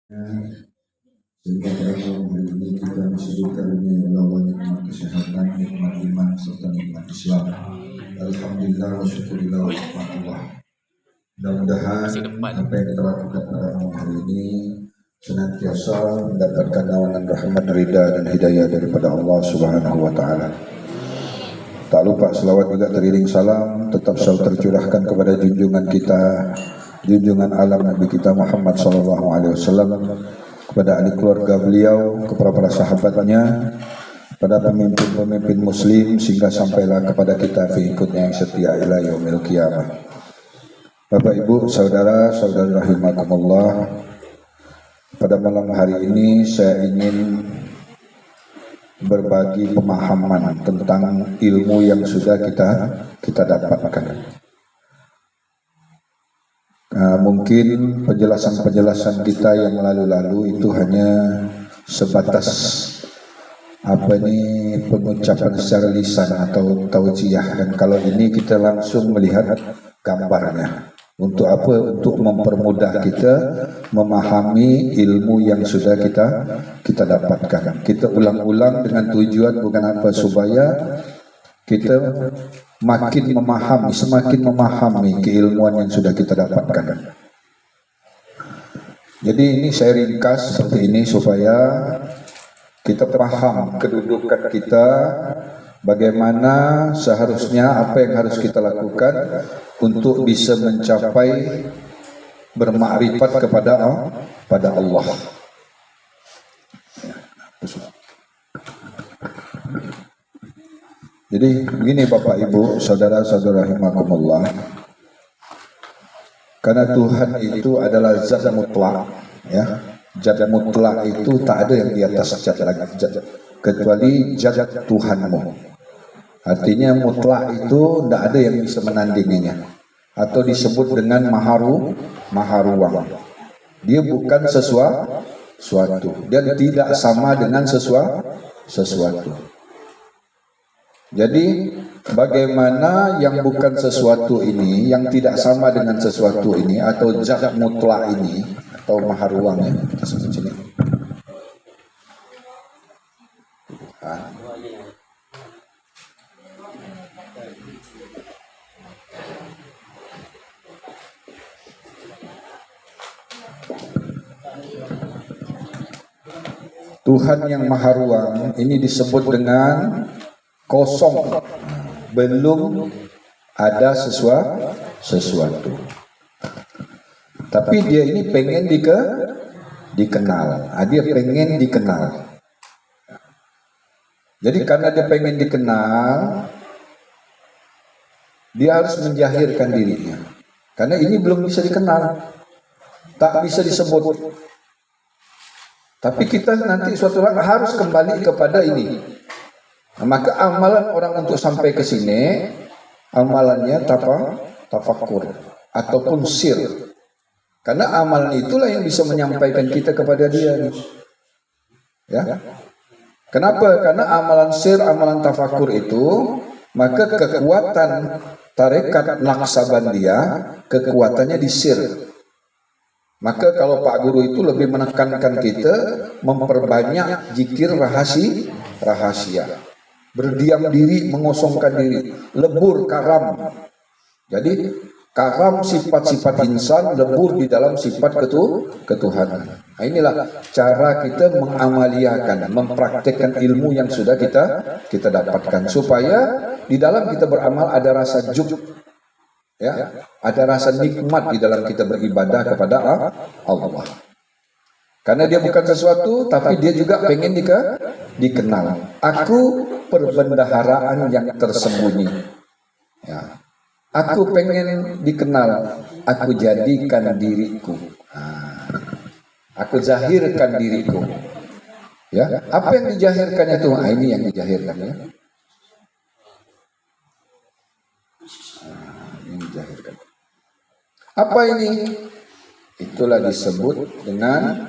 Sehingga pada malam hari ini kita masih dikaruniai Allah nikmat kesehatan, nikmat iman serta nikmat Islam. Alhamdulillah wa syukurillah wa rahmatullah. Mudah-mudahan apa yang kita lakukan pada malam hari ini senantiasa mendapatkan naungan rahmat, ridha dan hidayah daripada Allah Subhanahu wa taala. Tak lupa selawat juga teriring salam tetap selalu tercurahkan kepada junjungan kita, junjungan alam Nabi kita Muhammad sallallahu alaihi wasallam, kepada ahli keluarga beliau, kepada para sahabatnya, pada pemimpin-pemimpin muslim, sehingga sampailah kepada kita pengikutnya yang setia ila yaumil qiyamah. Bapak Ibu, saudara-saudari rahimakumullah, pada malam hari ini saya ingin berbagi pemahaman tentang ilmu yang sudah kita dapatkan. Mungkin penjelasan-penjelasan kita yang lalu-lalu itu hanya sebatas pengucapan secara lisan atau taujiah, dan kalau ini kita langsung melihat gambarnya. Untuk apa? Untuk mempermudah kita memahami ilmu yang sudah kita dapatkan. Kita ulang-ulang dengan tujuan bukan apa, supaya kita makin memahami, semakin memahami keilmuan yang sudah kita dapatkan. Jadi ini saya ringkas seperti ini supaya kita paham kedudukan kita, bagaimana seharusnya, apa yang harus kita lakukan untuk bisa mencapai bermakrifat kepada Allah. Jadi begini Bapak Ibu, saudara-saudara rahimakumullah, karena Tuhan itu adalah zat mutlak, ya. Zat mutlak itu tak ada yang di atas zat lagi, kecuali zat Tuhanmu. Artinya mutlak itu tidak ada yang bisa menandinginya, atau disebut dengan maharuang. Dia bukan sesuatu, dan tidak sama dengan sesuatu. Jadi bagaimana yang bukan sesuatu ini, yang tidak sama dengan sesuatu ini, atau zat mutlak ini, atau maharuang ya, kita sebut sini. Tuhan yang maharuang ini disebut dengan kosong, belum ada sesuatu. Tapi dia ini pengen dikenal. Dia pengen dikenal. Jadi karena dia pengen dikenal, dia harus menjahirkan dirinya. Karena ini belum bisa dikenal, tak bisa disebut. Tapi kita nanti suatu saat harus kembali kepada ini. Maka amalan orang untuk sampai ke sini, amalannya tafakur ataupun sir. Karena amalan itulah yang bisa menyampaikan kita kepada dia. Ya. Kenapa? Karena amalan sir, amalan tafakur itu, maka kekuatan tarekat Naqsabandiyah, kekuatannya di sir. Maka kalau Pak Guru itu lebih menekankan kita memperbanyak zikir rahasia. Berdiam diri, mengosongkan diri, lebur karam. Jadi karam sifat-sifat insan, lebur di dalam sifat ketuhanan. Nah, inilah cara kita mengamaliakan, mempraktekkan ilmu yang sudah kita dapatkan, supaya di dalam kita beramal ada rasa juk, ya, ada rasa nikmat di dalam kita beribadah kepada Allah. Karena dia bukan sesuatu, tapi dia juga pengen dikenal. Aku perbendaharaan yang tersembunyi. Ya. Aku pengen dikenal. Aku jadikan diriku. Aku zahirkan diriku. Ya. Apa yang dijahirkannya itu? Ini yang dijahirkan ya. Ini dijahirkan. Apa ini? Itulah disebut dengan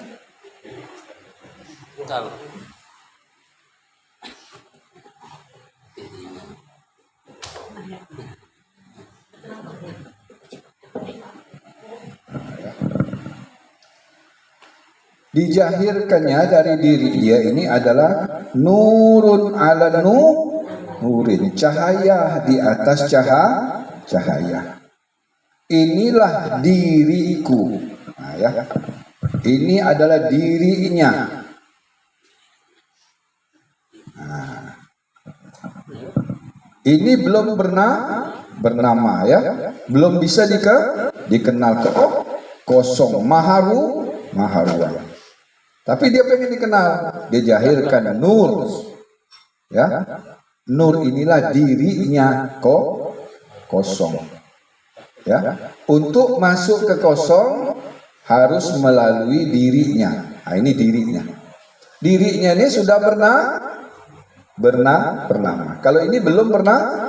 Dijahirkannya dari diri dia ini adalah nurun ala nurin, cahaya di atas cahaya. Inilah diriku. Nah, ya. Ini adalah dirinya. Nah. Ini belum pernah bernama ya, belum bisa dikenal kosong, maharuan. Tapi dia pengen dikenal, dia jahirkan nur, ya, nur inilah dirinya kosong, ya. Untuk masuk ke kosong harus melalui dirinya. Nah, ini dirinya. Dirinya ini sudah bernama. Kalau ini belum pernah.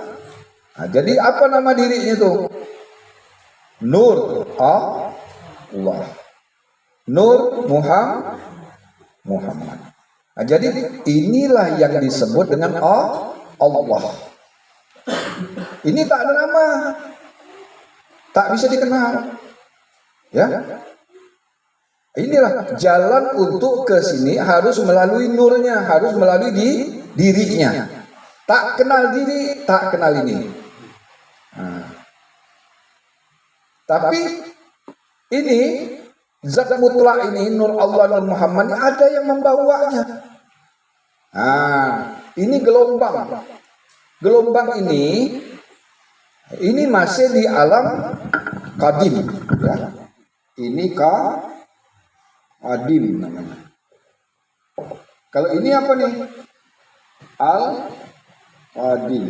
Nah, jadi apa nama dirinya itu? Nur Allah. Nur Muhammad. Nah, jadi inilah yang disebut dengan Allah. Ini tak ada nama. Tak bisa dikenal. Ya. Inilah jalan untuk ke sini harus melalui nurnya, harus melalui dirinya. Tak kenal diri, tak kenal ini. Nah. Tapi ini zat mutlak ini, nur Allah dan Muhammad, ada yang membawanya. Nah, ini gelombang. Gelombang ini masih di alam qadim, ya. Ini qadim namanya. Kalau ini apa nih? Al-qadim.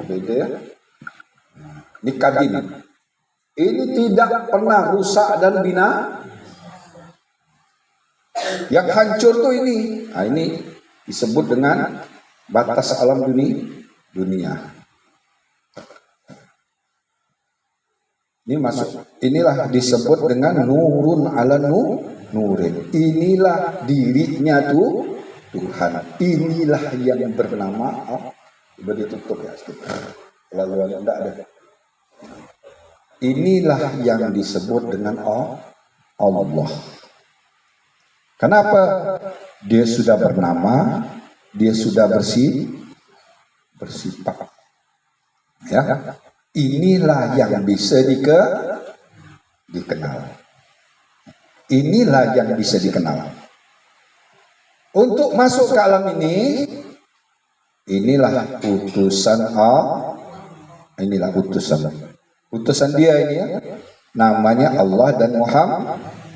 Beda ya. Ini qadim. Ini tidak pernah rusak dan bina. Yang hancur tuh ini. Nah, ini disebut dengan batas alam dunia. Ini masuk. Inilah disebut dengan nurun ala nurin. Inilah dirinya tuh Tuhan. Inilah yang bernama ditutup ya. Lalu enggak ada. Inilah yang disebut dengan Allah. Kenapa? Dia sudah bernama, dia sudah bersifat. Ya. Inilah yang bisa dikenal. Inilah yang bisa dikenal. Untuk masuk ke alam ini, inilah utusan inilah utusan dia ini ya. Namanya Allah dan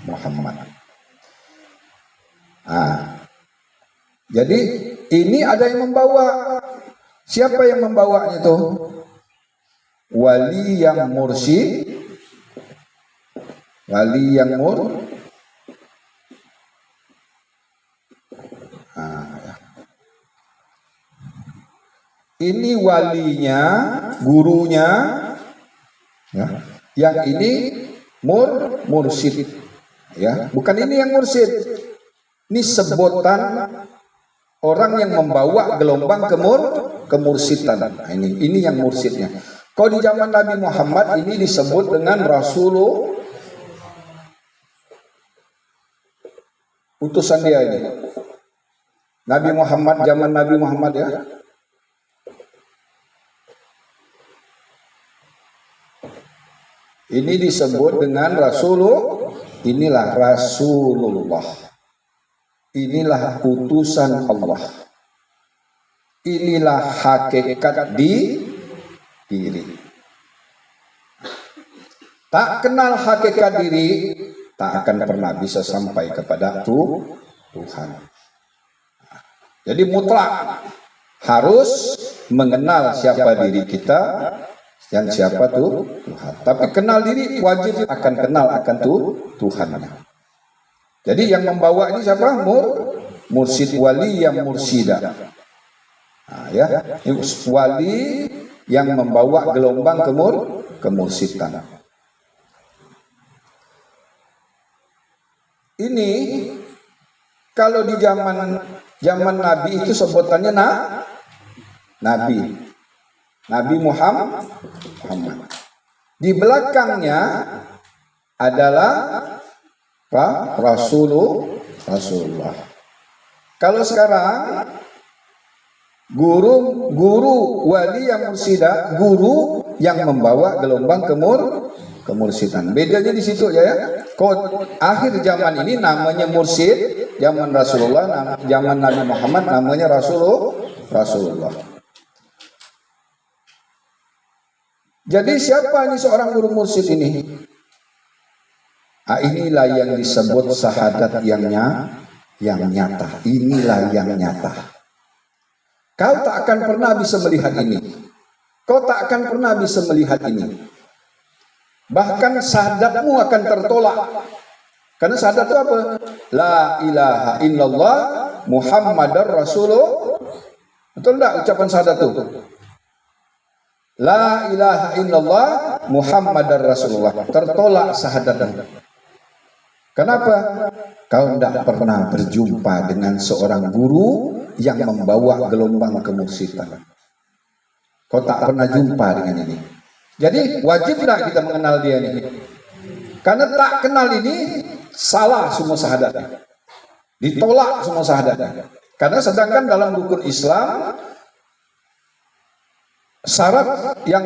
Muhammad. Nah, jadi ini ada yang membawa. Siapa yang membawanya itu? Wali yang mursyid, wali yang ini walinya, gurunya, ya. Yang ini mursyid, ya. Bukan ini yang mursyid. Ini sebutan orang yang membawa gelombang kemursidan. Nah, ini yang mursyidnya. Kalau di zaman Nabi Muhammad ini disebut dengan Rasulullah, utusan dia ini. Nabi Muhammad, zaman Nabi Muhammad ya. Ini disebut dengan Rasulullah. Inilah Rasulullah. Inilah utusan Allah. Inilah hakikat diri. Tak kenal hakikat diri, tak akan pernah bisa sampai kepada Tuhan. Jadi mutlak harus mengenal siapa diri kita dan siapa Tuhan. Tapi kenal diri wajib akan kenal akan Tuhannya. Jadi yang membawa ini siapa? Mursyid, wali yang mursyida. Nah, ya, wali yang membawa gelombang kemursidan. Ini kalau di zaman Nabi itu sebutannya Nabi Muhammad. Di belakangnya adalah Rasulullah. Kalau sekarang guru wali yang mursyida, guru yang membawa gelombang kemursidan. Bedanya di situ ya. Akhir zaman ini namanya mursyid, zaman Rasulullah, zaman Nabi Muhammad namanya Rasulullah. Jadi siapa ini seorang guru mursyid ini? Inilah yang disebut syahadat yang nyata. Inilah yang nyata. Kau tak akan pernah bisa melihat ini. Kau tak akan pernah bisa melihat ini. Bahkan syahadatmu akan tertolak. Karena syahadat itu apa? La ilaha illallah Muhammadar Rasulullah. Betul enggak ucapan syahadat itu? La ilaha illallah Muhammadar Rasulullah. Tertolak syahadatnya. Kenapa? Kau tidak pernah berjumpa dengan seorang guru yang membawa gelombang kemursidan. Kau tak pernah jumpa dengan ini. Jadi wajib tidak kita mengenal dia ini. Karena tak kenal ini salah semua syahadatnya. Ditolak semua syahadatnya. Karena sedangkan dalam rukun Islam syarat yang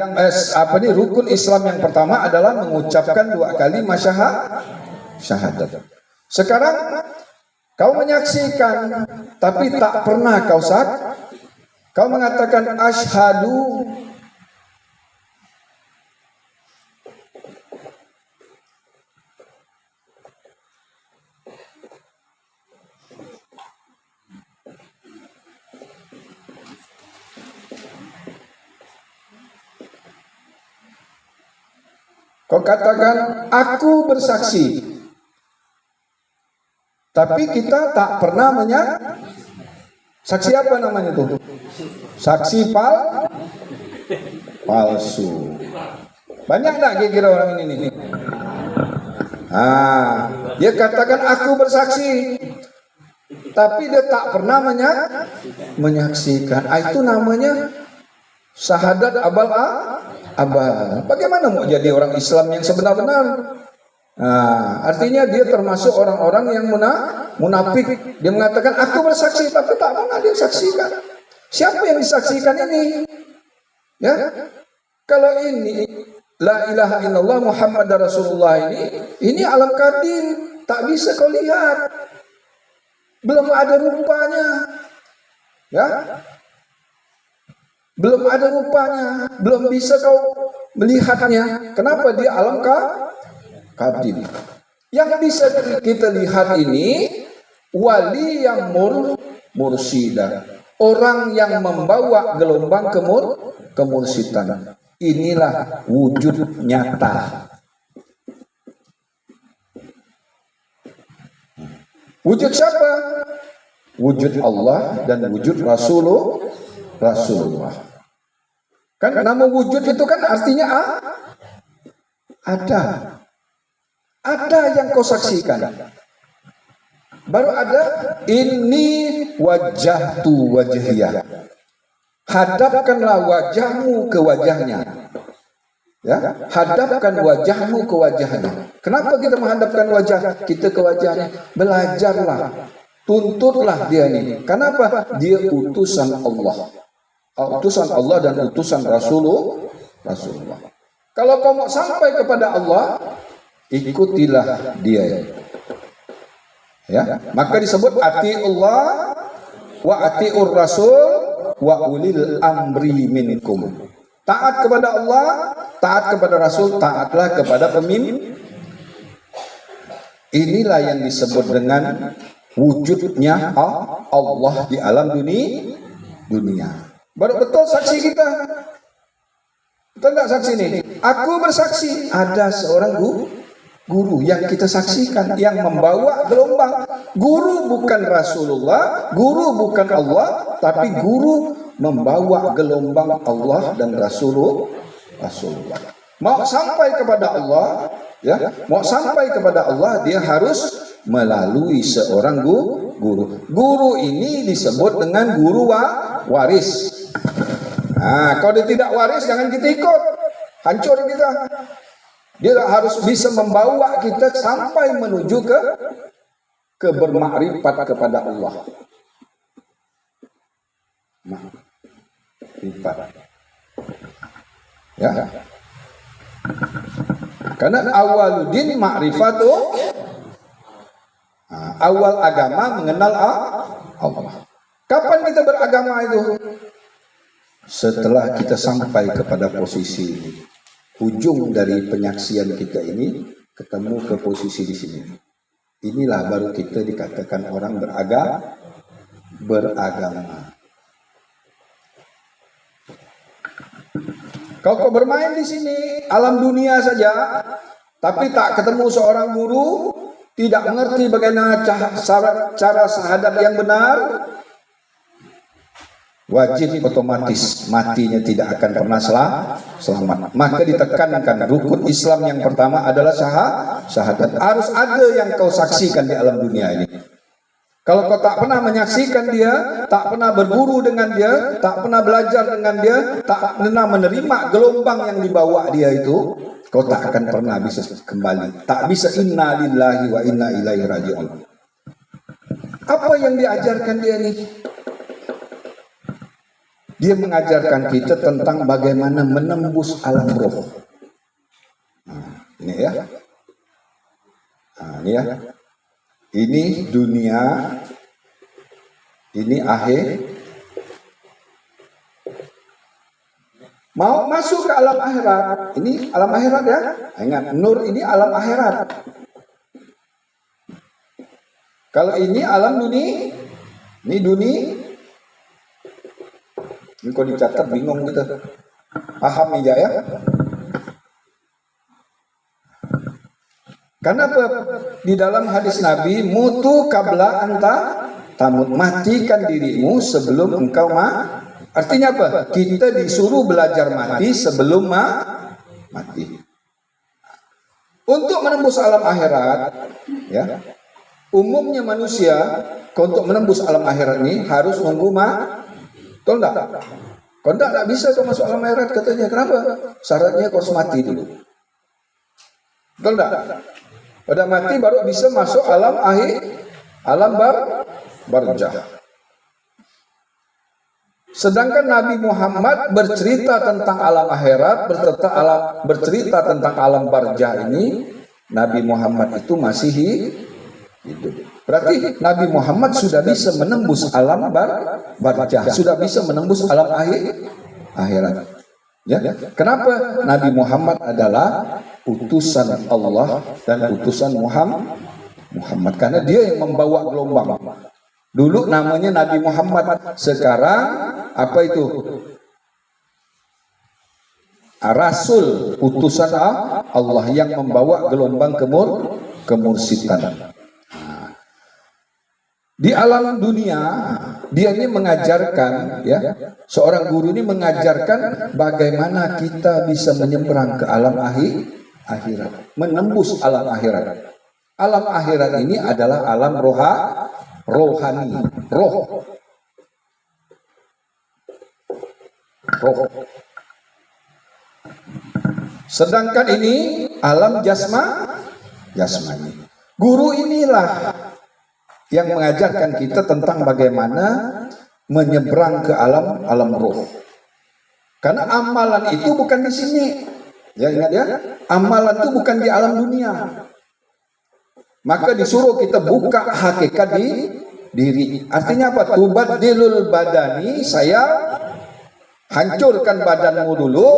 rukun Islam yang pertama adalah mengucapkan 2 kali syahadat. Sekarang kau menyaksikan tapi tak pernah kau mengatakan asyhadu kau katakan aku bersaksi, tapi kita tak pernah saksi apa namanya itu? Saksi palsu. Banyak tak kira-kira orang ini? Dia katakan aku bersaksi, tapi dia tak pernah menyaksikan. Itu namanya syahadat abal. Bagaimana mau jadi orang Islam yang sebenar-benar? Artinya dia termasuk orang-orang yang munafik. Dia mengatakan aku bersaksi, tapi tak pernah dia saksikan. Siapa yang disaksikan ini? Ya, kalau ini la ilaha illallah Muhammadar Rasulullah ini alam kadim, tak bisa kau lihat. Belum ada rupanya. Ya. Belum ada rupanya, belum bisa kau melihatnya. Kenapa? Dia alam kadim. Yang bisa kita lihat ini wali yang mursyida, orang yang membawa gelombang kemursidan. Inilah wujud nyata. Wujud siapa? Wujud Allah dan wujud Rasulullah. Kan nama wujud itu kan artinya ada yang kau saksikan. Baru ada ini wajahtu wajhiyah. Hadapkanlah wajahmu ke wajahnya. Ya, hadapkan wajahmu ke wajahnya. Kenapa kita menghadapkan wajah kita ke wajahnya? Belajarlah, tuntutlah dia ini. Kenapa? Dia utusan Allah. Utusan Allah dan utusan Rasulullah. Kalau kau mau sampai kepada Allah, ikutilah dia. Ya, maka disebut atiullah wa atiur rasul wa ulil amri minkum. Taat kepada Allah, taat kepada Rasul, taatlah kepada pemimpin. Inilah yang disebut dengan wujudnya Allah di alam dunia. Baru betul saksi kita. Betul enggak saksi ini? Aku bersaksi ada seorang guru yang kita saksikan yang membawa gelombang. Guru bukan Rasulullah, guru bukan Allah, tapi guru membawa gelombang Allah dan Rasulullah. Mau sampai kepada Allah, ya, mau sampai kepada Allah dia harus melalui seorang guru. Guru ini disebut dengan guru waris. Kalau dia tidak waris, jangan kita ikut, hancur kita. Dia harus bisa membawa kita sampai menuju ke bermakrifat kepada Allah. Makrifat. Ya. Karena awaludin makrifatu, awal agama mengenal Allah. Kapan kita beragama itu? Setelah kita sampai kepada posisi ini. Ujung dari penyaksian kita ini ketemu ke posisi di sini. Inilah baru kita dikatakan orang beragama. Kau bermain di sini alam dunia saja, tapi tak ketemu seorang guru, tidak mengerti bagaimana cara syahadat yang benar, wajib otomatis matinya tidak akan pernah selamat. Maka ditekankan rukun Islam yang pertama adalah syahadat. Harus ada yang kau saksikan di alam dunia ini. Kalau kau tak pernah menyaksikan dia, tak pernah berguru dengan dia, tak pernah belajar dengan dia, tak pernah menerima gelombang yang dibawa dia itu, kau tak akan pernah bisa kembali. Tak bisa inna lillahi wa inna ilaihi raji'un. Apa yang diajarkan dia nih? Dia mengajarkan kita tentang bagaimana menembus alam roh. Ini ya. Ini ya. Ini dunia, ini akhir. Mau masuk ke alam akhirat. Ini alam akhirat ya. Ingat, nur ini alam akhirat. Kalau ini alam dunia, ini dunia. Ini kok dicatat bingung gitu. Paham aja ya. Karena di dalam hadis Nabi, mutu kabla anta tamut, matikan dirimu sebelum engkau artinya apa? Kita disuruh belajar mati sebelum mati. Untuk menembus alam akhirat, ya, umumnya manusia untuk menembus alam akhirat ini harus nunggu betul enggak? Kalau enggak bisa kau masuk alam akhirat katanya. Kenapa? Syaratnya kau harus mati dulu. Betul enggak? Pada mati baru bisa masuk alam akhir, alam barzah. Sedangkan Nabi Muhammad bercerita tentang alam akhirat, bercerita tentang alam barzah ini, Nabi Muhammad itu masih hidup. Berarti Nabi Muhammad sudah bisa menembus alam barzah, sudah bisa menembus alam akhirat. Ya. Kenapa? Nabi Muhammad adalah utusan Allah dan utusan Muhammad. Karena dia yang membawa gelombang. Dulu namanya Nabi Muhammad. Sekarang apa itu? Rasul, utusan Allah yang membawa gelombang kemursidan. Di alam dunia, dia ini mengajarkan, ya, seorang guru ini mengajarkan bagaimana kita bisa menyeberang ke alam akhirat, menembus alam akhirat. Alam akhirat ini adalah alam rohani, roh. Sedangkan ini alam jasmani. Guru inilah yang mengajarkan kita tentang bagaimana menyeberang ke alam roh. Karena amalan itu bukan di sini. Ya, ingat ya, amalan itu bukan di alam dunia. Maka disuruh kita buka hakikat di diri. Artinya apa? Tubaddilul badani, saya hancurkan badanmu dulu,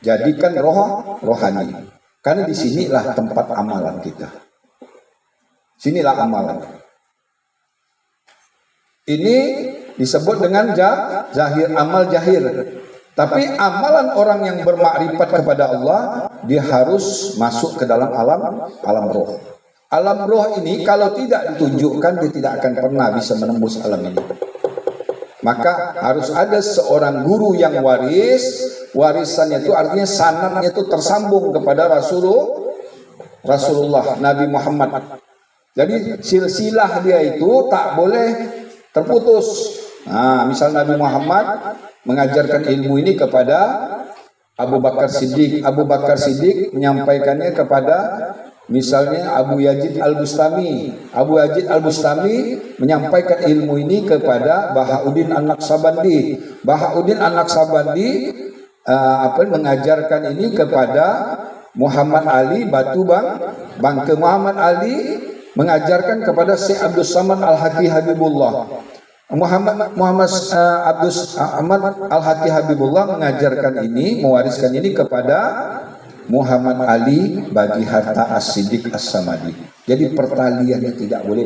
jadikan rohani. Karena disinilah tempat amalan kita. Sinilah amalan. Ini disebut dengan zahir, amal zahir. Tapi amalan orang yang bermakrifat kepada Allah, dia harus masuk ke dalam alam roh. Alam roh ini kalau tidak ditunjukkan, dia tidak akan pernah bisa menembus alam ini. Maka harus ada seorang guru yang warisannya itu artinya sanadnya itu tersambung kepada Rasulullah Nabi Muhammad. Jadi silsilah dia itu tak boleh terputus. Nah, misal Nabi Muhammad mengajarkan ilmu ini kepada Abu Bakar Siddiq menyampaikannya kepada misalnya Abu Yazid Al-Bustami. Abu Yazid Al-Bustami menyampaikan ilmu ini kepada Bahauddin An-Naqsabandi. Bahauddin An-Naqsabandi mengajarkan ini kepada Muhammad Ali Batu Bangke. Muhammad Ali mengajarkan kepada Syekh Abdul Samad Al-Haqi Habibullah. Muhammad Al-Haqi Habibullah mengajarkan ini, mewariskan ini kepada Muhammad Ali bagi harta As-Siddiq As-Samadi. Jadi pertaliannya tidak boleh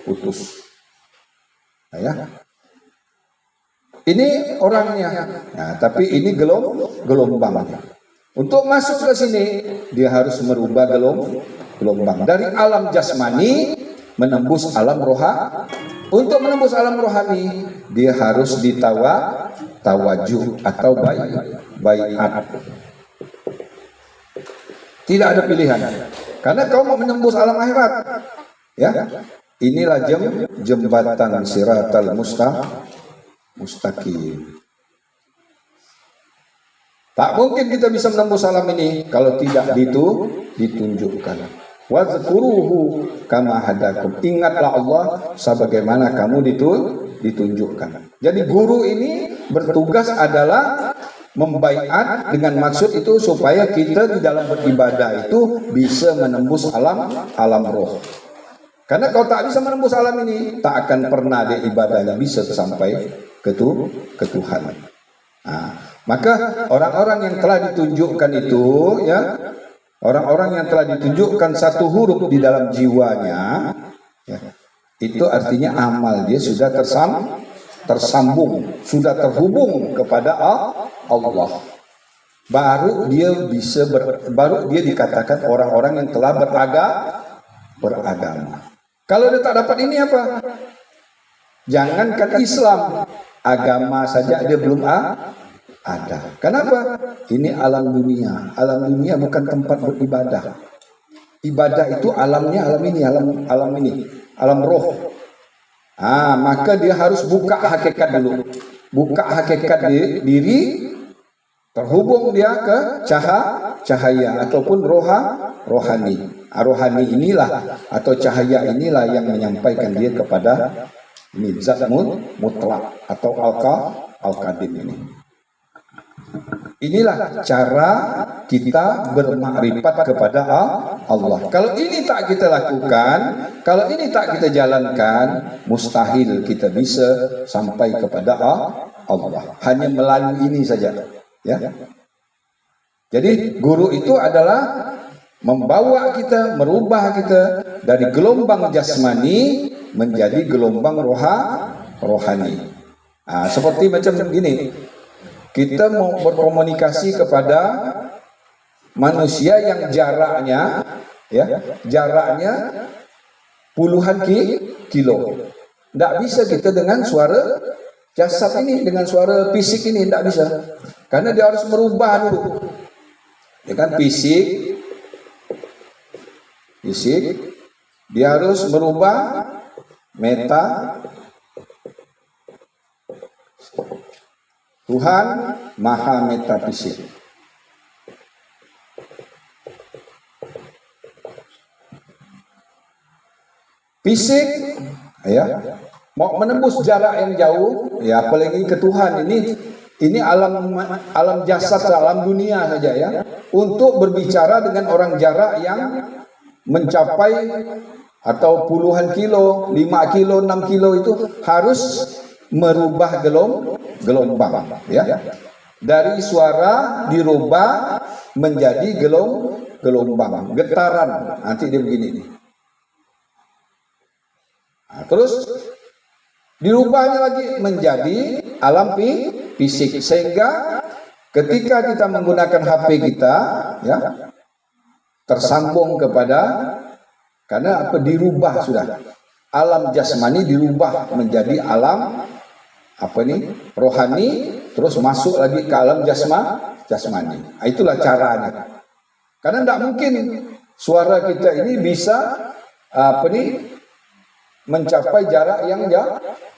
putus. Nah, ya. Ini orangnya. Nah, tapi ini gelombangnya. Untuk masuk ke sini dia harus merubah gelombang dari alam jasmani menembus alam rohani. Untuk menembus alam rohani dia harus tawajuh atau baiat. Tidak ada pilihan. Karena kau mau menembus alam akhirat. Ya. Inilah jembatan siratal mustaqim. Tak mungkin kita bisa menembus alam ini kalau tidak ditunjukkan. Wazkuruhu kama hadakum. Ingatlah Allah sebagaimana kamu ditunjukkan. Jadi guru ini bertugas adalah membaiat dengan maksud itu supaya kita di dalam beribadah itu bisa menembus alam roh. Karena kalau tak bisa menembus alam ini, tak akan pernah dia ibadahnya bisa sampai ke Tuhan. Nah, maka orang-orang yang telah ditunjukkan itu, ya, orang-orang yang telah ditunjukkan satu huruf di dalam jiwanya, ya, itu artinya amal dia sudah tersambung, sudah terhubung kepada Allah. Baru dia dikatakan orang-orang yang telah beragama. Kalau dia tak dapat ini apa? Jangankan Islam, agama saja dia belum ada. Kenapa? Ini alam dunia. Alam dunia bukan tempat beribadah. Ibadah itu alamnya alam ini, alam roh. Maka dia harus buka hakikat dulu. Buka hakikat diri, terhubung dia ke cahaya ataupun rohani. Rohani inilah atau cahaya inilah yang menyampaikan dia kepada ini zat mutlak atau al-qadim ini. Inilah cara kita bermakrifat kepada Allah. Kalau ini tak kita lakukan, kalau ini tak kita jalankan, mustahil kita bisa sampai kepada Allah. Hanya melalui ini saja, ya. Jadi guru itu adalah membawa kita, merubah kita dari gelombang jasmani menjadi gelombang rohani. Seperti macam gini, kita mau berkomunikasi kepada manusia yang jaraknya puluhan kilo. Tidak bisa kita dengan suara jasad ini, dengan suara fisik ini, tidak bisa. Karena dia harus merubah dulu. Ya kan, fisik dia harus merubah meta. Tuhan maha metafisik. Fisik, ya, mau menembus jarak yang jauh, ya, apalagi ke Tuhan ini alam jasad, alam dunia saja, ya. Untuk berbicara dengan orang jarak yang mencapai atau puluhan kilo, 5 kilo, 6 kilo itu harus merubah gelombang, ya. Dari suara dirubah menjadi gelombang, getaran. Nanti dia begini nih. Terus dirubahnya lagi menjadi alam fisik, sehingga ketika kita menggunakan HP kita, ya, tersambung kepada, karena dirubah sudah. Alam jasmani dirubah menjadi alam rohani, terus masuk lagi ke alam jasmani. Itulah caranya. Karena tidak mungkin suara kita ini bisa mencapai jarak yang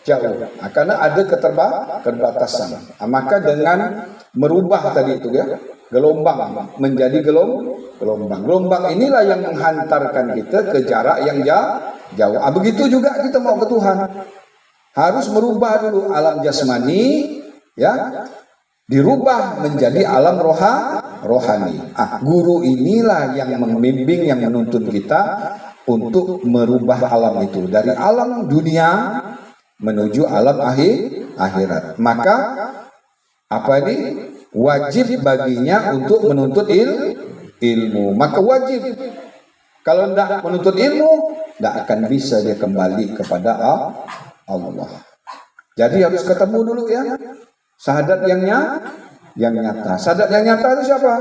jauh. Karena ada keterbatasan. Maka dengan merubah tadi itu ya, gelombang menjadi gelombang. Gelombang inilah yang menghantarkan kita ke jarak yang jauh. Begitu juga kita mau ke Tuhan. Harus merubah dulu alam jasmani, ya, dirubah menjadi alam rohani. Guru inilah yang membimbing, yang menuntun kita untuk merubah alam itu dari alam dunia menuju alam akhirat. Maka apa ini? Wajib baginya untuk menuntut ilmu. Maka wajib. Kalau tidak menuntut ilmu, tidak akan bisa dia kembali kepada Allah. Jadi harus ketemu dulu ya. Syahadat yang nyata. Syahadat yang nyata itu siapa?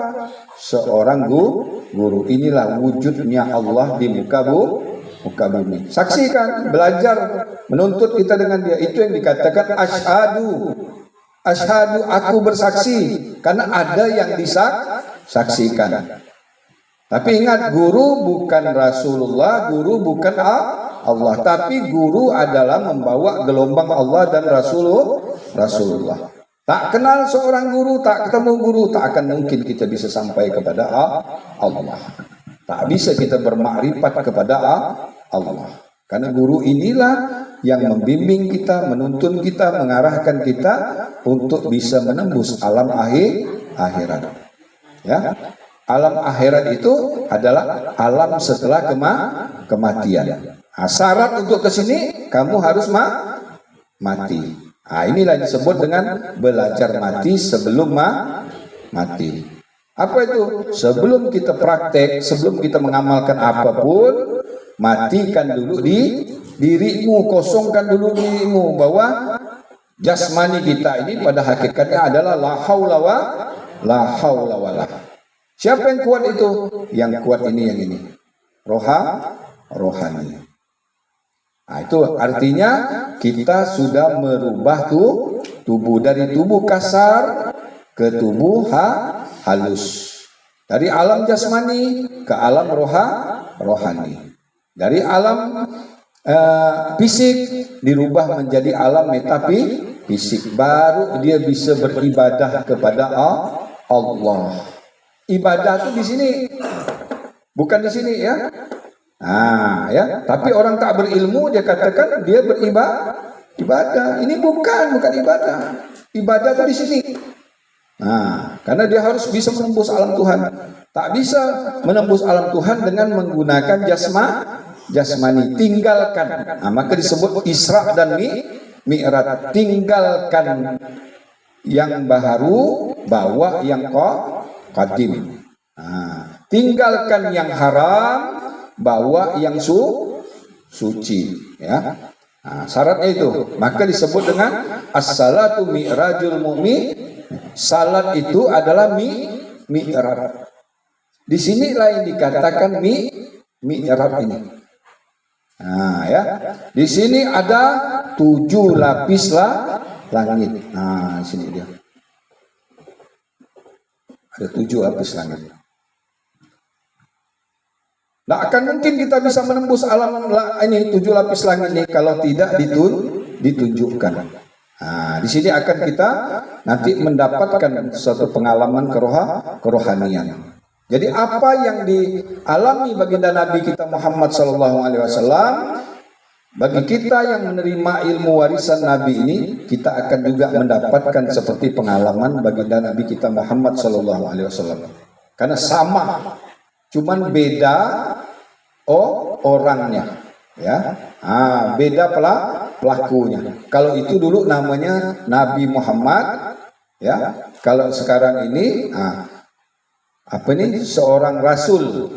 Seorang guru. Inilah wujudnya Allah di muka bumi. Saksikan, belajar, menuntut kita dengan dia. Itu yang dikatakan asyhadu, aku bersaksi. Karena ada yang disaksikan. Tapi ingat, guru bukan Rasulullah, guru bukan Allah. Tapi guru adalah membawa gelombang Allah dan Rasulullah. Tak kenal seorang guru, tak ketemu guru, tak akan mungkin kita bisa sampai kepada Allah. Tak bisa kita bermakrifat kepada Allah. Karena guru inilah yang membimbing kita, menuntun kita, mengarahkan kita untuk bisa menembus alam akhirat. Ya. Alam akhirat itu adalah alam setelah kematian. Syarat untuk ke sini kamu harus mati. Inilah yang disebut dengan belajar mati sebelum mati. Apa itu? Sebelum kita praktek, sebelum kita mengamalkan apapun, matikan dulu di dirimu, kosongkan dulu dirimu bahwa jasmani kita ini pada hakikatnya adalah la haula wala. Siapa yang kuat itu? Yang kuat ini yang ini. Rohani. Itu artinya kita sudah merubah tubuh dari tubuh kasar ke tubuh halus. Dari alam jasmani ke alam rohani. Dari alam fisik dirubah menjadi alam metafisik. Baru dia bisa beribadah kepada Allah. Ibadah itu di sini, bukan di sini ya. Ya. Tapi orang tak berilmu dia katakan dia beribadah. Ini bukan ibadah. Ibadah itu di sini. Karena dia harus bisa menembus alam Tuhan. Tak bisa menembus alam Tuhan dengan menggunakan jasmani. Tinggalkan. Maka disebut Isra dan Mi'raj. Tinggalkan yang baru, bawa yang qadim. Tinggalkan yang haram, bawa yang suci. Ya. Syaratnya itu. Maka disebut dengan as-salatu mi'rajul mu'min. Salat itu adalah mi'raj. Di sinilah yang dikatakan mi'raj ini. Ya. Di sini ada 7 lapis langit. Di sini dia. Ada 7 lapis langit. Tidak akan mungkin kita bisa menembus alam ini 7 lapis langit ini kalau tidak ditunjukkan. Di sini akan kita nanti mendapatkan suatu pengalaman kerohanian. Jadi apa yang dialami baginda Nabi kita Muhammad SAW, bagi kita yang menerima ilmu warisan Nabi ini, kita akan juga mendapatkan seperti pengalaman baginda Nabi kita Muhammad SAW. Karena sama, cuman beda orangnya, ya. Beda pelakunya. Kalau itu dulu namanya Nabi Muhammad, ya. Kalau sekarang ini, seorang rasul,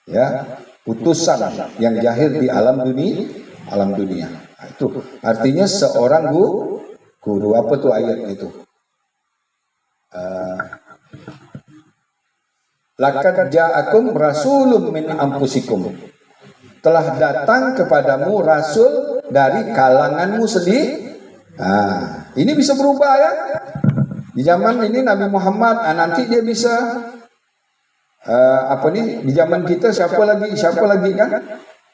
ya, utusan yang jahir di alam dunia. Itu artinya seorang guru. Apa tuh ayatnya itu? Laqad ja'akum rasulun min anfusikum. Telah datang kepadamu rasul dari kalanganmu sendiri. Ini bisa berubah ya. Di zaman ini Nabi Muhammad, nanti dia bisa di zaman kita siapa lagi kan?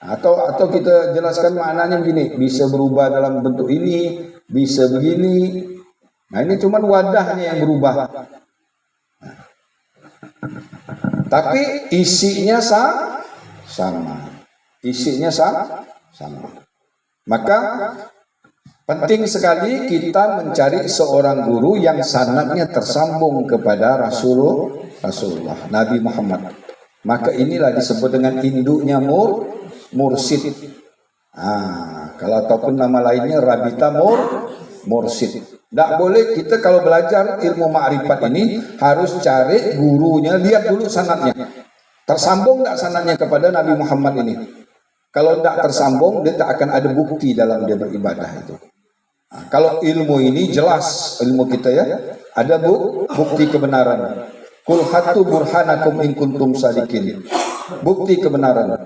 Atau kita jelaskan maknanya begini, bisa berubah dalam bentuk ini, bisa begini. Nah ini cuman wadahnya yang berubah. Tapi isinya sama. Isinya sama. Maka penting sekali kita mencari seorang guru yang sanadnya tersambung kepada Rasulullah Nabi Muhammad. Maka inilah disebut dengan induknya mursid. Kalau ataupun nama lainnya rabita mursid. Tidak boleh kita kalau belajar ilmu ma'rifat ini harus cari gurunya, lihat dulu sanadnya. Tersambung tidak sanadnya kepada Nabi Muhammad ini. Kalau tidak tersambung, dia tak akan ada bukti dalam dia beribadah itu. Kalau ilmu ini jelas, ilmu kita ya, ada bukti kebenaran. Kul hatu burhanakum in kuntum sadikin. Bukti kebenaran.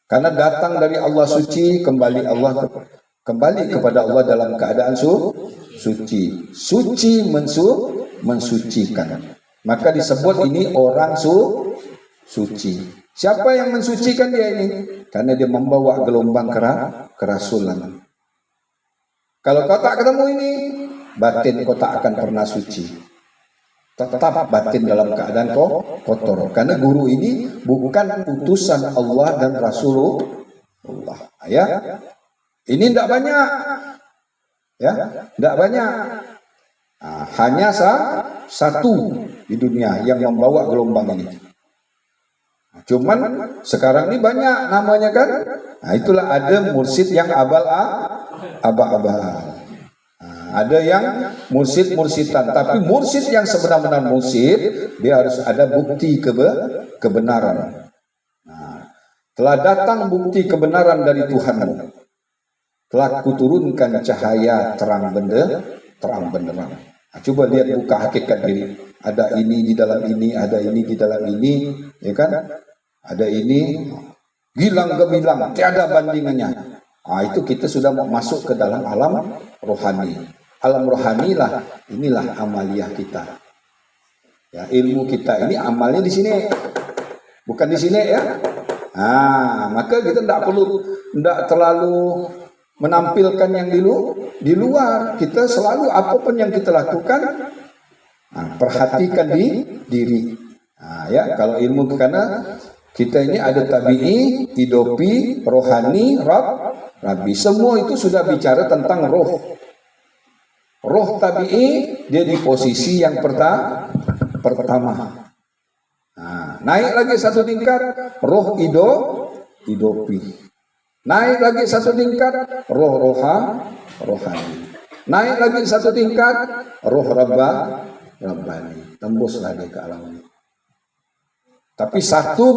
Karena datang dari Allah suci, kembali kepada Allah dalam keadaan suci. Suci mensucikan. Maka disebut ini orang suci. Siapa yang mensucikan dia ini? Karena dia membawa gelombang kerasulan. Kalau kau tak ketemu ini, batin kau tak akan pernah suci. Tetap batin dalam keadaan kotor. Karena guru ini bukan utusan Allah dan Rasulullah. Ya, ini tidak banyak. Ya, tidak banyak. Hanya satu di dunia yang membawa gelombang ini. Cuman sekarang ini banyak namanya kan. Itulah ada mursid yang abal-abal. Ada yang mursid-mursidan. Tapi mursid yang sebenar-benar mursid, dia harus ada bukti kebenaran. Telah datang bukti kebenaran dari Tuhanmu. Telah kuturunkan cahaya terang benderang. Coba lihat buka hakikat diri. Ada ini di dalam ini, ada ini di dalam ini, ya kan? Ada ini, gilang gemilang, tiada bandingannya. Itu kita sudah mau masuk ke dalam alam rohani. Alam rohani lah, inilah amaliyah kita. Ya, ilmu kita ini amalnya di sini, bukan di sini ya. Maka kita tidak terlalu menampilkan yang di luar. Kita selalu apapun yang kita lakukan, perhatikan di diri. Ya, kalau ilmu karena kita ini ada tabi'i, idopi, rohani, rabbi. Semua itu sudah bicara tentang roh. Roh tabi'i dia di posisi yang pertama. Naik lagi satu tingkat, roh idopi. Naik lagi satu tingkat, roh rohani. Naik lagi satu tingkat, roh rabbani. Tembus lagi ke alam ini. Tapi satu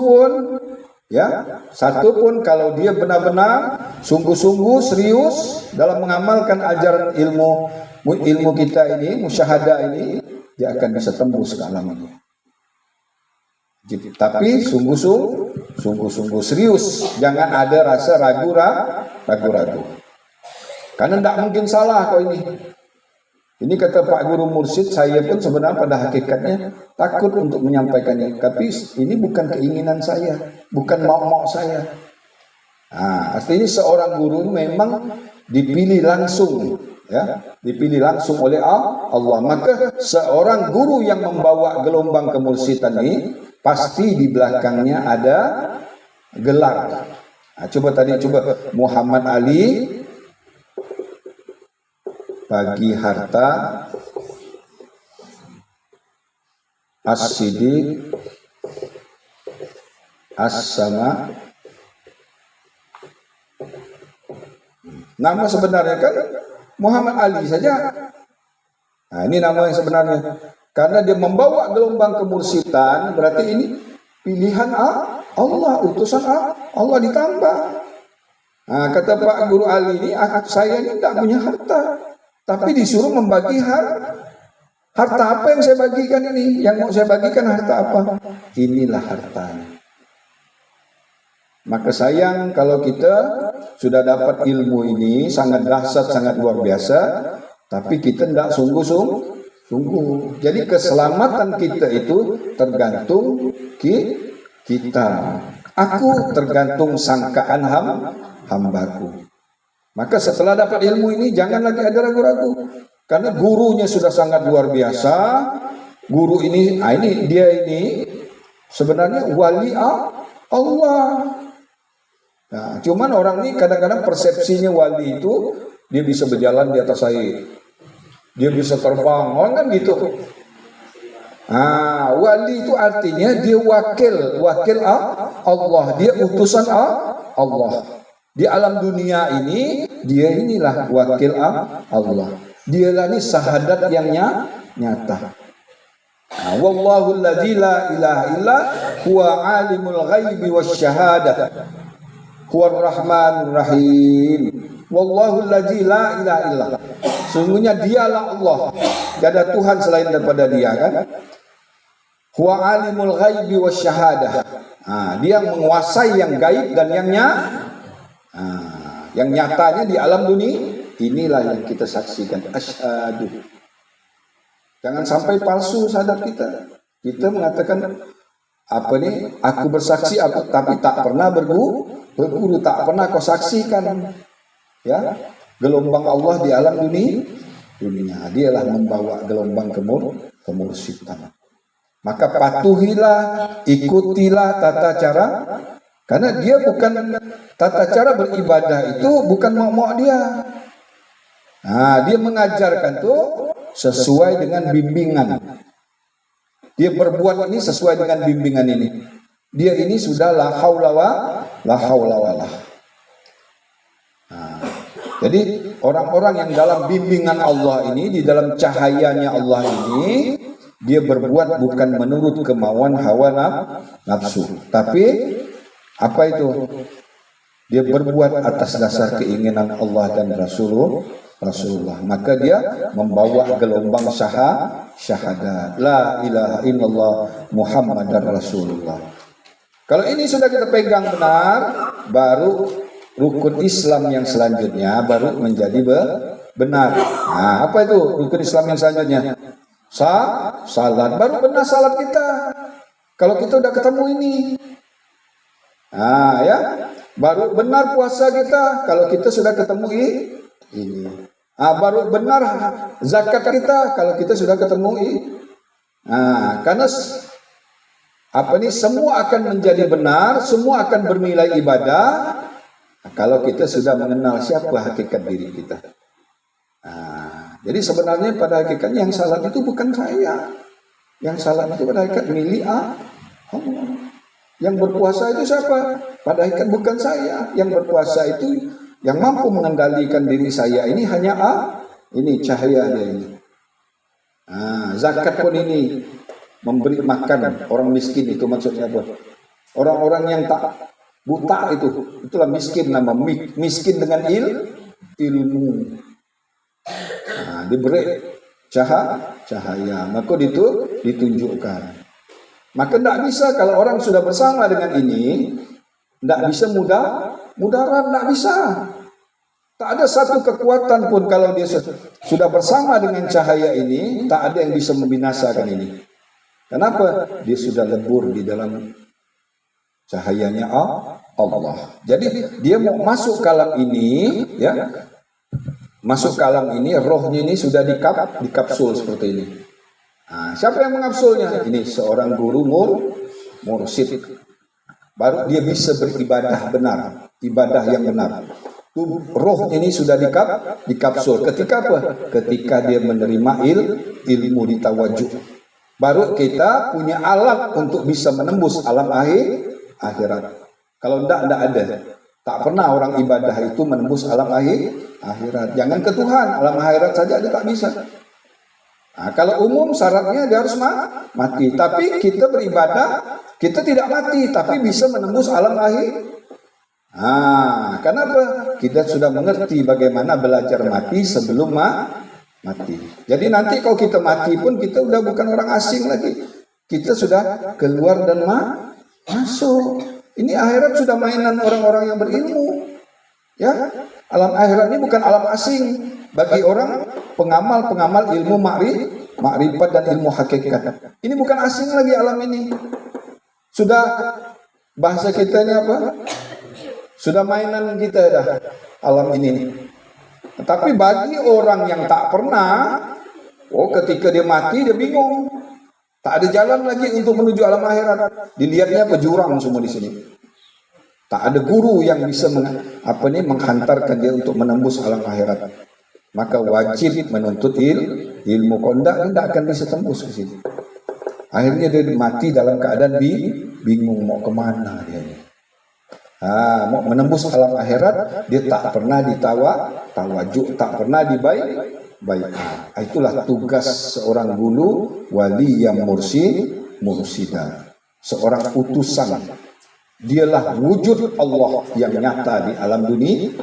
pun kalau dia benar-benar sungguh-sungguh serius dalam mengamalkan ajaran ilmu kita ini, musyahadah ini, dia akan bisa tembus ke alam ini. Tapi sungguh-sungguh serius, jangan ada rasa ragu-ragu. Karena tidak mungkin salah kau ini. Ini kata Pak Guru Mursyid, saya pun sebenarnya pada hakikatnya takut untuk menyampaikannya. Tapi ini bukan keinginan saya, bukan mau saya. Artinya seorang guru memang dipilih langsung, ya, dipilih langsung oleh Allah. Maka seorang guru yang membawa gelombang kemursidan ini pasti di belakangnya ada gelar. Coba Muhammad Ali bagi harta as-siddiq as-sama. Nama sebenarnya kan Muhammad Ali saja. Ini nama yang sebenarnya. Karena dia membawa gelombang kemursidan, berarti ini pilihan Allah, utusan Allah ditambah. Kata Pak Guru Ali ini, saya ini tidak punya harta, tapi disuruh membagi harta apa yang saya bagikan ini? Yang mau saya bagikan harta apa? Inilah hartanya. Maka sayang kalau kita sudah dapat ilmu ini sangat dahsyat, sangat luar biasa, tapi kita tidak sungguh. Jadi keselamatan kita itu tergantung kita. Aku tergantung sangkaan hambaku. Maka setelah dapat ilmu ini jangan lagi ada ragu-ragu. Karena gurunya sudah sangat luar biasa. Guru ini, dia ini sebenarnya wali Allah. Nah, cuman orang ini kadang-kadang persepsinya wali itu dia bisa berjalan di atas air, dia bisa terbang, orang kan gitu. Wali itu artinya dia wakil Allah, dia utusan Allah. Di alam dunia ini dia inilah wakil Allah. Dialah ini syahadat yang nyata. Wallahu alladzi la ilaha illa huwa alimul ghaibi wasyahadah huwar rahmanur rahim. Wallahu alladzi la ilaha illa. Sungguhnya dialah Allah. Tidak ada Tuhan selain daripada Dia, kan? Huwa alimul ghaibi wasyahadah. Dia menguasai yang gaib dan yang nyatanya di alam dunia. Inilah yang kita saksikan. Asyhadu. Jangan sampai palsu sadar kita. Kita mengatakan aku bersaksi tapi tak pernah berguru, tak pernah kau saksikan. Ya, gelombang Allah di alam dunia. Dialah membawa gelombang kemursyudan. Maka patuhilah, ikutilah tata cara. Karena dia bukan tata cara beribadah itu bukan mau dia. Dia mengajarkan tuh sesuai dengan bimbingan. Dia berbuat ini sesuai dengan bimbingan ini. Dia ini sudah la haula walah. Jadi orang-orang yang dalam bimbingan Allah ini, di dalam cahayanya Allah ini, dia berbuat bukan menurut kemauan hawa nafsu, tapi apa itu? Dia berbuat atas dasar keinginan Allah dan Rasulullah. Maka dia membawa gelombang syahadat. La ilaha illallah Muhammadar Rasulullah. Kalau ini sudah kita pegang benar, baru rukun Islam yang selanjutnya baru menjadi benar. Apa itu rukun Islam yang selanjutnya? Salat. Baru benar salat kita. Kalau kita udah ketemu ini. Baru benar puasa kita kalau kita sudah ketemu ini. Baru benar zakat kita kalau kita sudah ketemu ini. Karena semua akan menjadi benar, semua akan bernilai ibadah kalau kita sudah mengenal siapa hakikat diri kita. Jadi sebenarnya pada hakikatnya yang salat itu bukan saya. Yang salat itu pada hakikat milik Allah. Yang berpuasa itu siapa? Pada hakikat bukan saya. Yang berpuasa itu yang mampu mengendalikan diri saya ini hanya ini cahaya dia ini. Zakat pun ini memberi makan orang miskin, itu maksudnya apa? Orang-orang yang tak buta itulah miskin, nama miskin dengan ilmu. Diberi cahaya, maka itu ditunjukkan. Maka tidak bisa kalau orang sudah bersama dengan ini, tidak bisa mudarat, tidak bisa. Tak ada satu kekuatan pun kalau dia sudah bersama dengan cahaya ini, tak ada yang bisa membinasakan ini. Kenapa? Dia sudah lebur di dalam cahayanya Allah. Jadi dia mau masuk kalam ini, ya, masuk kalam ini, rohnya ini sudah dikapsul seperti ini. Siapa yang mengapsulnya? Ini seorang guru mursyid. Baru dia bisa beribadah benar, ibadah yang benar. Roh ini sudah dikapsul. Ketika apa? Ketika dia menerima ilmu ditawajuh. Baru kita punya alat untuk bisa menembus alam akhirat. Kalau tidak ada. Tak pernah orang ibadah itu menembus alam akhirat. Jangan ke Tuhan, alam akhirat saja dia tak bisa. Kalau umum syaratnya dia harus mati. Tapi kita beribadah, kita tidak mati, tapi bisa menembus alam akhirat. Kenapa? Kita sudah mengerti bagaimana belajar mati sebelum mati. Jadi nanti kalau kita mati pun kita udah bukan orang asing lagi. Kita sudah keluar dan masuk. Ini akhirat sudah mainan orang-orang yang berilmu. Ya, alam akhirat ini bukan alam asing bagi orang pengamal ilmu makrifat dan ilmu hakikat. Ini bukan asing lagi alam ini. Sudah Bahasa kita ini apa? Sudah mainan kita dah alam ini. Tapi bagi orang yang tak pernah, ketika dia mati dia bingung. Tak ada jalan lagi untuk menuju alam akhirat. Dilihatnya apa? Jurang semua di sini. Tak ada guru yang bisa menghantarkan dia untuk menembus alam akhirat. Maka wajib menuntut ilmu. Kondak tidak akan bisa tembus ke sini. Akhirnya dia mati dalam keadaan bingung mau kemana dia. Mau menembus alam akhirat, dia tak pernah tawajuk, tak pernah baik. Itulah tugas seorang guru, wali yang mursyida, seorang utusan. Dialah wujud Allah yang nyata di alam dunia.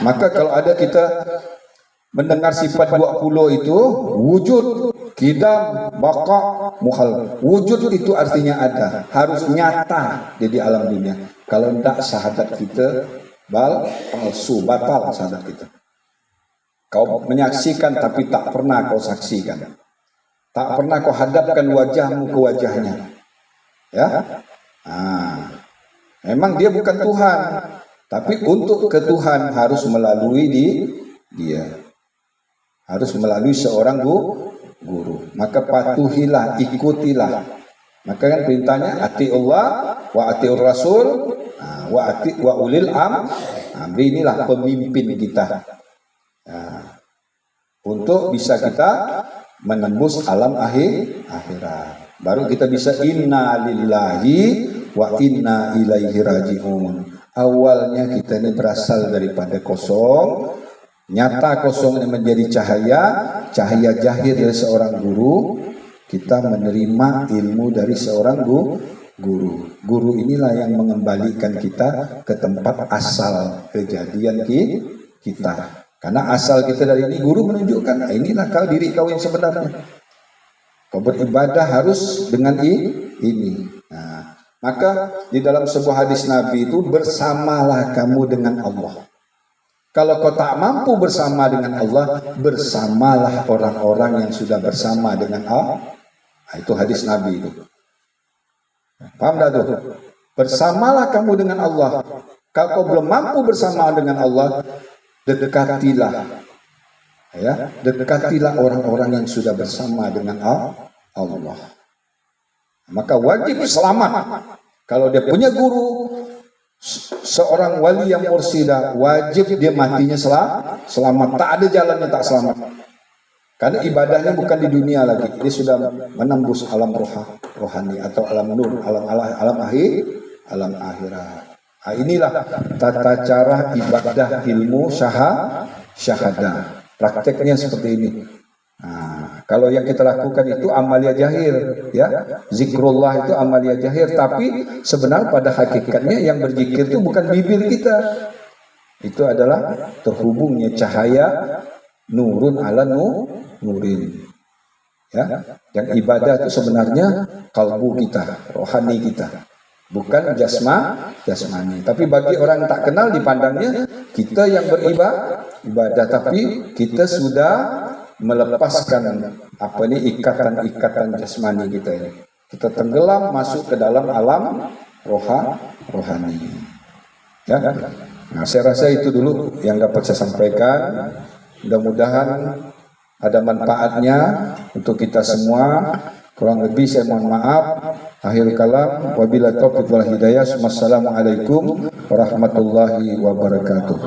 Maka kalau ada kita mendengar sifat 20 itu, wujud, kidam, baqa, mukhal. Wujud itu artinya ada, harus nyata di alam dunia. Kalau tidak, syahadat kita palsu, batal syahadat kita. Kau menyaksikan tapi tak pernah kau saksikan. Tak pernah kau hadapkan wajahmu ke wajahnya. Ya? Memang dia bukan Tuhan, tapi untuk ke Tuhan harus melalui dia. Harus melalui seorang guru. Maka patuhilah, ikutilah. Maka kan perintahnya ati Allah wa atiur Rasul wa ulil amri. Inilah pemimpin kita. Untuk bisa kita menembus alam akhirat. Baru kita bisa inna lillahi wa inna ilaihi raji'un. Awalnya kita ini berasal daripada kosong, nyata kosong ini menjadi cahaya jahir dari seorang guru. Kita menerima ilmu dari seorang guru. Guru inilah yang mengembalikan kita ke tempat asal kejadian kita. Karena asal kita dari ini, guru menunjukkan, inilah kau, diri kau yang sebenarnya. Kau beribadah harus dengan ini. Maka di dalam sebuah hadis Nabi itu, bersamalah kamu dengan Allah. Kalau kau tak mampu bersama dengan Allah, bersamalah orang-orang yang sudah bersama dengan Allah. Itu hadis Nabi itu. Paham dah tuh? Bersamalah kamu dengan Allah. Kalau kau belum mampu bersama dengan Allah, dekatilah. Dekatilah orang-orang yang sudah bersama dengan Allah. Maka wajib selamat. Kalau dia punya guru, seorang wali yang mursyida, wajib dia matinya selamat. Tak ada jalannya tak selamat. Karena ibadahnya bukan di dunia lagi. Dia sudah menembus alam rohani atau alam nur, alam akhirat. Inilah tata cara ibadah ilmu syahadah. Prakteknya seperti ini. Kalau yang kita lakukan itu amalia jahir, ya, zikrullah itu amalia jahir. Tapi sebenarnya pada hakikatnya yang berzikir itu bukan bibir kita. Itu adalah terhubungnya cahaya nurun ala nurin. Ya, yang ibadah itu sebenarnya kalbu kita, rohani kita. Bukan jasmani. Tapi bagi orang tak kenal dipandangnya kita yang beribadah, tapi kita sudah melepaskan ikatan jasmani kita ini. Kita tenggelam masuk ke dalam alam rohani. Ya. Nah, saya rasa itu dulu yang dapat saya sampaikan. Mudah-mudahan ada manfaatnya untuk kita semua. Kurang lebih saya mohon maaf. Akhir kalam, wabillahi taufiq wal hidayah. Wassalamualaikum warahmatullahi wabarakatuh.